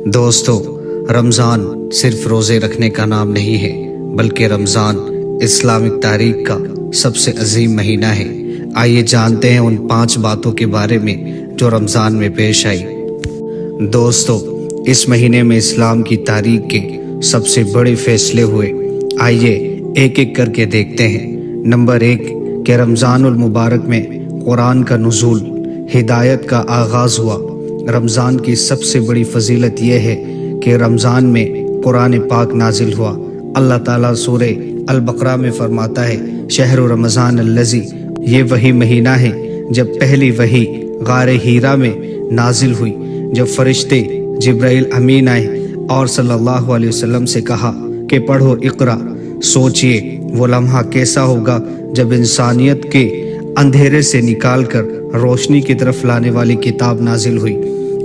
دوستو، رمضان صرف روزے رکھنے کا نام نہیں ہے، بلکہ رمضان اسلامک تاریخ کا سب سے عظیم مہینہ ہے۔ آئیے جانتے ہیں ان 5 باتوں کے بارے میں جو رمضان میں پیش آئی۔ دوستو، اس مہینے میں اسلام کی تاریخ کے سب سے بڑے فیصلے ہوئے۔ آئیے ایک ایک کر کے دیکھتے ہیں۔ نمبر 1 کہ رمضان المبارک میں قرآن کا نزول، ہدایت کا آغاز ہوا۔ رمضان کی سب سے بڑی فضیلت یہ ہے کہ رمضان میں قرآن پاک نازل ہوا۔ اللہ تعالیٰ سورہ البقرہ میں فرماتا ہے، شہر رمضان الذی، یہ وہی مہینہ ہے جب پہلی وحی غار ہیرا میں نازل ہوئی، جب فرشتے جبرائیل امین آئے اور صلی اللہ علیہ وسلم سے کہا کہ پڑھو اقرا۔ سوچئے وہ لمحہ کیسا ہوگا جب انسانیت کے اندھیرے سے نکال کر روشنی کی طرف لانے والی کتاب نازل ہوئی۔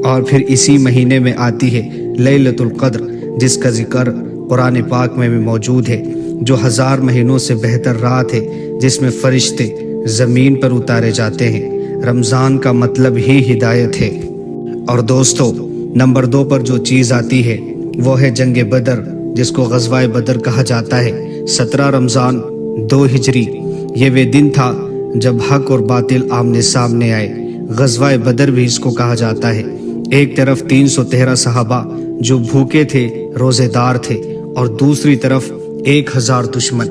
اور پھر اسی مہینے میں آتی ہے لیلۃ القدر، جس کا ذکر قرآن پاک میں بھی موجود ہے، جو 1000 مہینوں سے بہتر رات ہے، جس میں فرشتے زمین پر اتارے جاتے ہیں۔ رمضان کا مطلب ہی ہدایت ہے۔ اور دوستو، نمبر 2 پر جو چیز آتی ہے وہ ہے جنگ بدر، جس کو غزوہ بدر کہا جاتا ہے۔ 17 رمضان 2 ہجری، یہ وہ دن تھا جب حق اور باطل آمنے سامنے آئے۔ غزوہ بدر بھی اس کو کہا جاتا ہے۔ ایک طرف 313 صحابہ جو بھوکے تھے، روزے دار تھے، اور دوسری طرف 1000 دشمن۔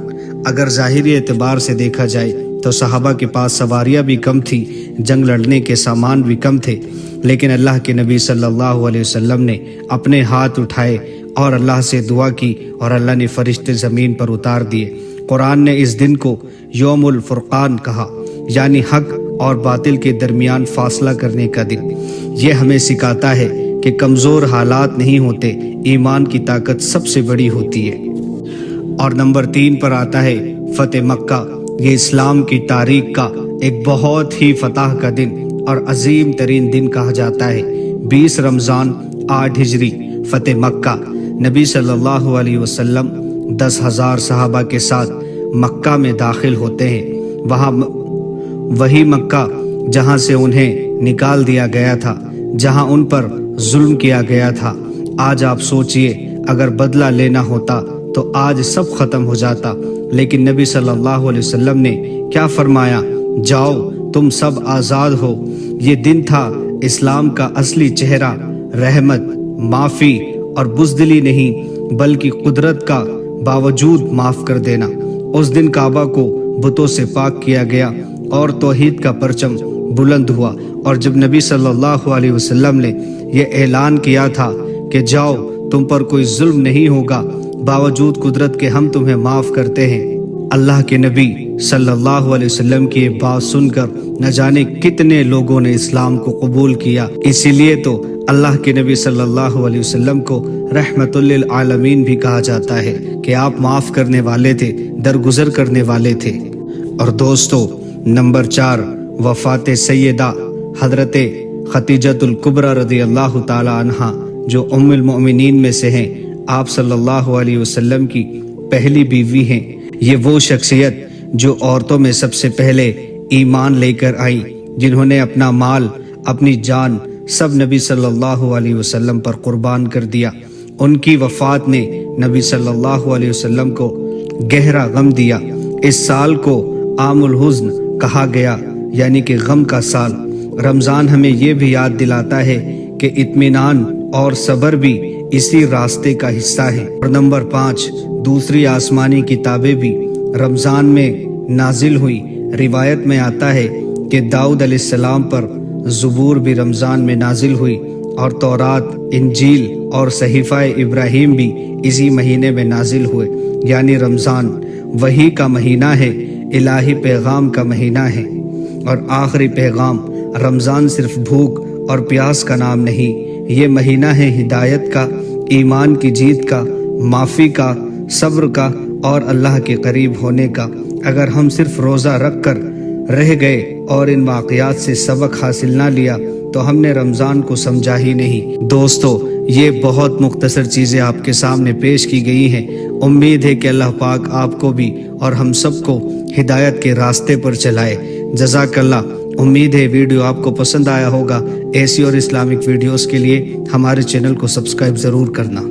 اگر ظاہری اعتبار سے دیکھا جائے تو صحابہ کے پاس سواریاں بھی کم تھی، جنگ لڑنے کے سامان بھی کم تھے، لیکن اللہ کے نبی صلی اللہ علیہ وسلم نے اپنے ہاتھ اٹھائے اور اللہ سے دعا کی، اور اللہ نے فرشتے زمین پر اتار دیے۔ قرآن نے اس دن کو یوم الفرقان کہا، یعنی حق اور باطل کے درمیان فاصلہ کرنے کا دن۔ یہ ہمیں سکھاتا ہے کہ کمزور حالات نہیں ہوتے، ایمان کی طاقت سب سے بڑی ہوتی ہے۔ اور نمبر 3 پر آتا ہے فتح مکہ۔ یہ اسلام کی تاریخ کا ایک بہت ہی فتح کا دن اور عظیم ترین دن کہا جاتا ہے۔ 20 رمضان 8 ہجری، فتح مکہ۔ نبی صلی اللہ علیہ وسلم 10,000 صحابہ کے ساتھ مکہ میں داخل ہوتے ہیں۔ وہی مکہ جہاں سے انہیں نکال دیا گیا تھا، جہاں ان پر ظلم کیا گیا تھا۔ آج آپ سوچئے، اگر بدلہ لینا ہوتا تو آج سب ختم ہو جاتا، لیکن نبی صلی اللہ علیہ وسلم نے کیا فرمایا؟ جاؤ، تم سب آزاد ہو۔ یہ دن تھا اسلام کا اصلی چہرہ، رحمت، معافی اور بزدلی نہیں، بلکہ قدرت کا باوجود معاف کر دینا۔ اس دن کعبہ کو بتوں سے پاک کیا گیا اور توحید کا پرچم بلند ہوا۔ اور جب نبی صلی اللہ علیہ وسلم نے یہ اعلان کیا تھا کہ جاؤ، تم پر کوئی ظلم نہیں ہوگا، باوجود قدرت کے ہم تمہیں معاف کرتے ہیں، اللہ کے نبی صلی اللہ علیہ وسلم کی یہ بات سن کر نہ جانے کتنے لوگوں نے اسلام کو قبول کیا۔ اسی لیے تو اللہ کے نبی صلی اللہ علیہ وسلم کو رحمت للعالمین بھی کہا جاتا ہے کہ آپ معاف کرنے والے تھے، درگزر کرنے والے تھے۔ اور دوستو، نمبر 4 وفات سیدہ حضرت خدیجۃ الکبریٰ رضی اللہ تعالی عنہا، جو ام المؤمنین میں سے ہیں، آپ صلی اللہ علیہ وسلم کی پہلی بیوی ہیں۔ یہ وہ شخصیت جو عورتوں میں سب سے پہلے ایمان لے کر آئی، جنہوں نے اپنا مال، اپنی جان سب نبی صلی اللہ علیہ وسلم پر قربان کر دیا۔ ان کی وفات نے نبی صلی اللہ علیہ وسلم کو گہرا غم دیا۔ اس سال کو عام الحزن کہا گیا، یعنی کہ غم کا سال۔ رمضان ہمیں یہ بھی یاد دلاتا ہے کہ اطمینان اور صبر بھی اسی راستے کا حصہ ہے۔ اور نمبر 5 دوسری آسمانی کتابیں بھی رمضان میں نازل ہوئی۔ روایت میں آتا ہے کہ داؤد علیہ السلام پر زبور بھی رمضان میں نازل ہوئی، اور تورات، انجیل اور صحیفہ ابراہیم بھی اسی مہینے میں نازل ہوئے۔ یعنی رمضان وحی کا مہینہ ہے، الہی پیغام کا مہینہ ہے۔ اور آخری پیغام، رمضان صرف بھوک اور پیاس کا نام نہیں، یہ مہینہ ہے ہدایت کا، ایمان کی جیت کا، معافی کا، صبر کا اور اللہ کے قریب ہونے کا۔ اگر ہم صرف روزہ رکھ کر رہ گئے اور ان واقعات سے سبق حاصل نہ لیا تو ہم نے رمضان کو سمجھا ہی نہیں۔ دوستو، یہ بہت مختصر چیزیں آپ کے سامنے پیش کی گئی ہیں۔ امید ہے کہ اللہ پاک آپ کو بھی اور ہم سب کو ہدایت کے راستے پر چلائے۔ جزاک اللہ۔ امید ہے ویڈیو آپ کو پسند آیا ہوگا۔ ایسی اور اسلامک ویڈیوز کے لیے ہمارے چینل کو سبسکرائب ضرور کرنا۔